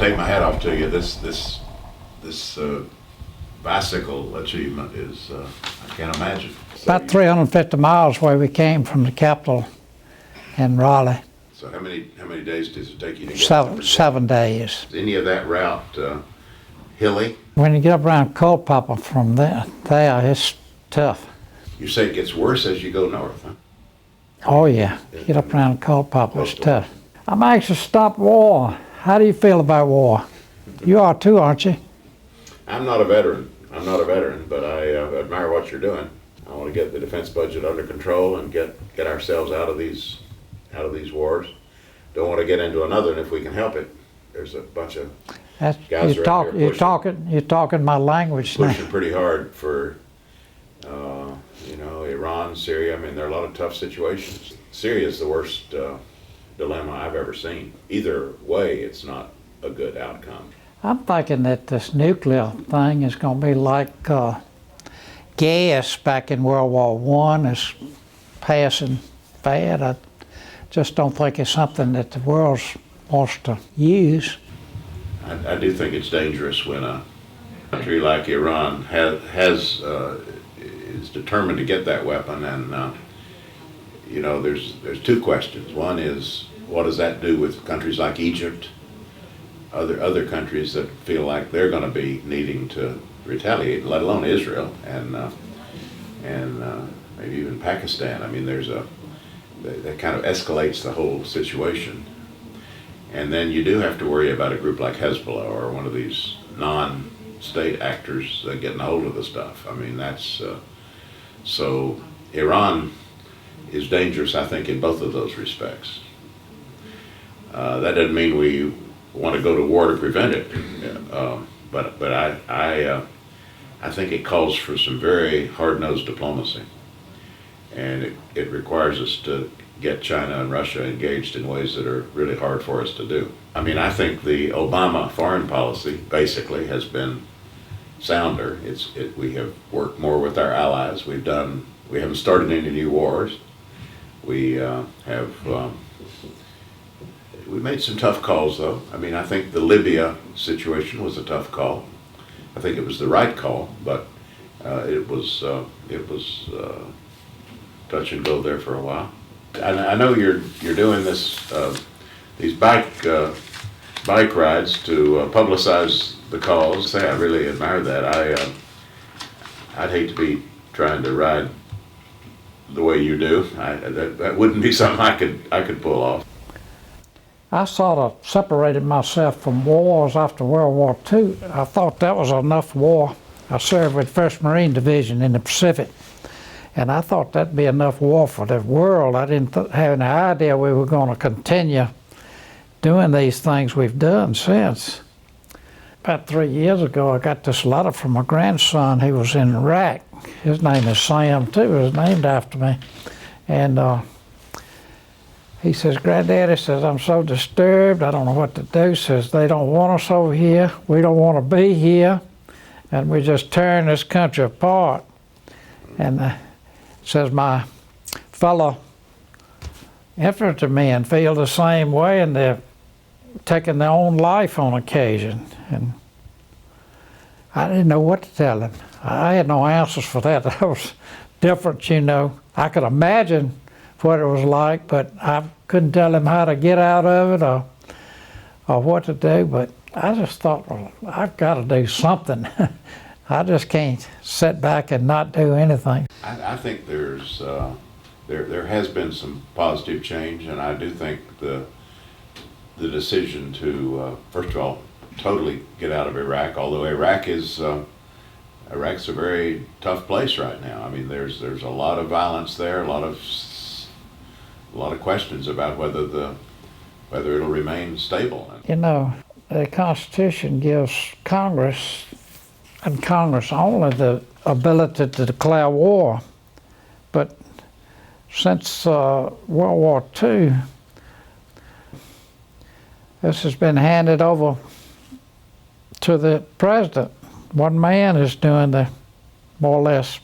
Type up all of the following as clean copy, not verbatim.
take my hat off to you. This bicycle achievement is, I can't imagine. About 350 miles where we came from the capital in Raleigh. So how many days does it take you to get? 7 days. Is any of that route hilly? When you get up around Culpeper from there, it's tough. You say it gets worse as you go north, huh? Oh yeah, get up around Culpeper, it's tough. I'm anxious to stop war. How do you feel about war? You are too, aren't you? I'm not a veteran, but I admire what you're doing. I want to get the defense budget under control and get ourselves out of these wars. Don't want to get into another, and if we can help it, there's a bunch of guys you're talking my language now. Pushing pretty hard for Iran, Syria. I mean, there are a lot of tough situations. Syria is the worst dilemma I've ever seen. Either way, it's not a good outcome. I'm thinking that this nuclear thing is going to be like gas back in World War I is passing fad. I just don't think it's something that the world wants to use. I do think it's dangerous when a country like Iran is determined to get that weapon, and there's two questions. One is, what does that do with countries like Egypt, other countries that feel like they're going to be needing to retaliate, let alone Israel and maybe even Pakistan. I mean, that kind of escalates the whole situation. And then you do have to worry about a group like Hezbollah or one of these non-state actors getting a hold of the stuff. I mean, so Iran is dangerous, I think, in both of those respects. That doesn't mean we want to go to war to prevent it, but I think it calls for some very hard-nosed diplomacy, and it requires us to get China and Russia engaged in ways that are really hard for us to do. I mean, I think the Obama foreign policy basically has been sounder. We have worked more with our allies. We haven't started any new wars. We made some tough calls, though. I mean, I think the Libya situation was a tough call. I think it was the right call, but it was touch and go there for a while. I know you're doing these bike rides to publicize the cause. I really admire that. I'd hate to be trying to ride the way you do. That wouldn't be something I could pull off. I sort of separated myself from wars after World War II. I thought that was enough war. I served with 1st Marine Division in the Pacific, and I thought that'd be enough war for the world. I didn't have any idea we were going to continue doing these things we've done since. About 3 years ago, I got this letter from my grandson. He was in Iraq. His name is Sam, too. It was named after me. And he says, Granddaddy, says, I'm so disturbed. I don't know what to do. Says, they don't want us over here. We don't want to be here. And we're just tearing this country apart. And says, my fellow infantrymen feel the same way, and they're taking their own life on occasion. And I didn't know what to tell him. I had no answers for that. That was different, you know. I could imagine what it was like, but I couldn't tell him how to get out of it or what to do. But I just thought, well, I've got to do something. I just can't sit back and not do anything. I think there has been some positive change, and I do think the decision to first of all totally get out of Iraq, although Iraq's a very tough place right now. I mean, there's a lot of violence there, a lot of questions about whether it'll remain stable. You know, the Constitution gives Congress, and Congress only, the ability to declare war. But since World War II, this has been handed over to the president. One man is doing the, more or less,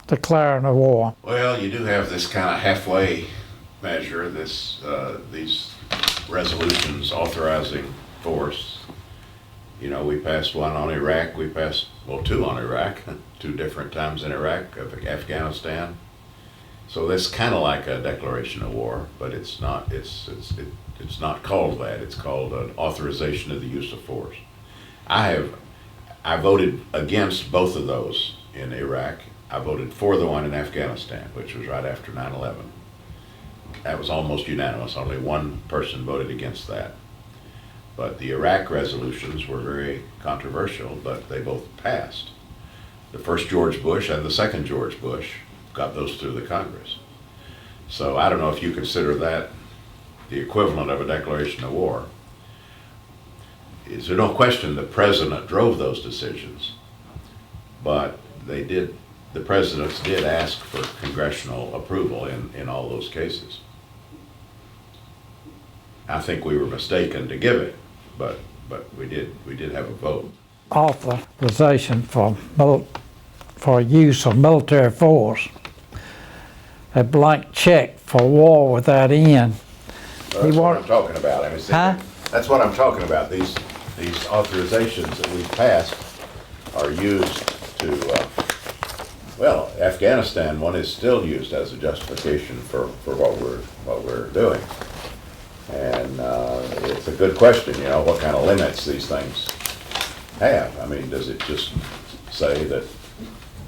declaring a war. Well, you do have this kind of halfway measure, these resolutions authorizing force. You know, we passed one on Iraq, we passed, well, two on Iraq, two different times in Iraq, Afghanistan. So that's kind of like a declaration of war, but it's not, it's not called that. It's called an authorization of the use of force. I voted against both of those in Iraq. I voted for the one in Afghanistan, which was right after 9/11. That was almost unanimous. Only one person voted against that. But the Iraq resolutions were very controversial, but they both passed. The first George Bush and the second George Bush got those through the Congress. So I don't know if you consider that the equivalent of a declaration of war. Is there no question the president drove those decisions, but the presidents did ask for congressional approval in all those cases. I think we were mistaken to give it, but we did have a vote. Authorization for use of military force. A blank check for war without end. That's what I'm talking about. I mean, see, Huh? That's what I'm talking about. These authorizations that we've passed are used to, well, Afghanistan one is still used as a justification for what we're doing. And it's a good question, you know, what kind of limits these things have. I mean, does it just say that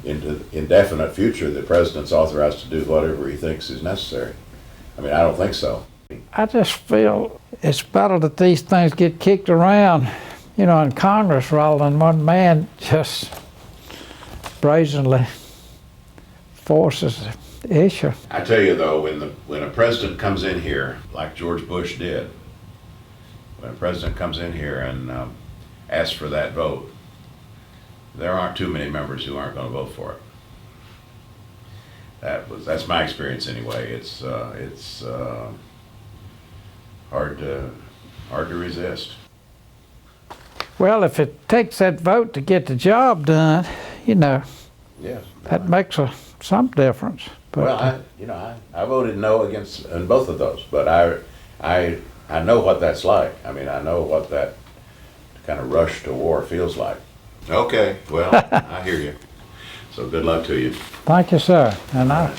in the indefinite future the president's authorized to do whatever he thinks is necessary? I mean, I don't think so. I just feel it's better that these things get kicked around, you know, in Congress rather than one man just brazenly forces the issue. I tell you though, when a president comes in here, like George Bush did, when a president comes in here and asks for that vote, there aren't too many members who aren't going to vote for it. That's my experience anyway. It's hard to resist. Well, if it takes that vote to get the job done, you know, Yes. that makes some difference. But, Well, I voted no against in both of those, but I know what that's like. I mean, I know what that kind of rush to war feels like. Okay, well, I hear you. So good luck to you. Thank you, sir. And I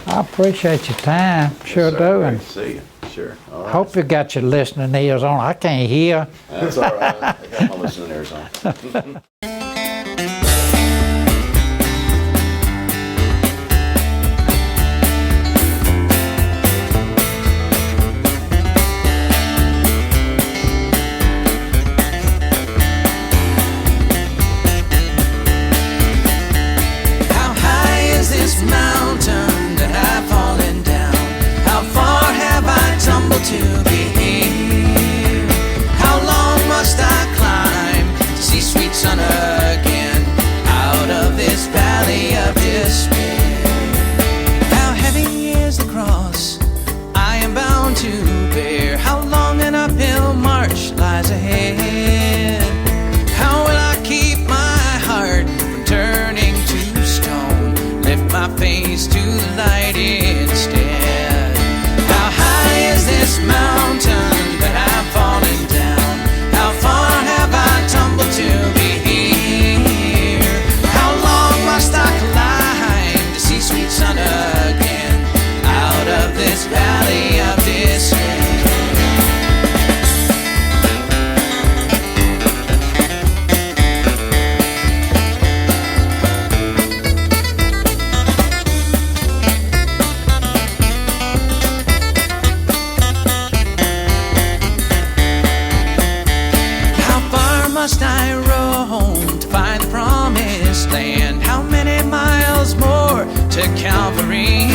appreciate your time, sure Yes, sir. do. Great And to see you. Sure. All right. hope you got your listening ears on. I can't hear. That's all right. I got my listening ears on. Mountain that I've fallen down. How far have I tumbled to be here? How long must I climb to see sweet sun again out of this valley of despair? How heavy is the cross I am bound to bear? How long an uphill march lies ahead? How will I keep my heart from turning to stone? Lift my face to the light instead. How high is this mountain that I've fallen down? How far have I tumbled to be here? How long must I climb to see sweet sun again out of this valley of despair? Must I roam to find the promised land? How many miles more to Calvary?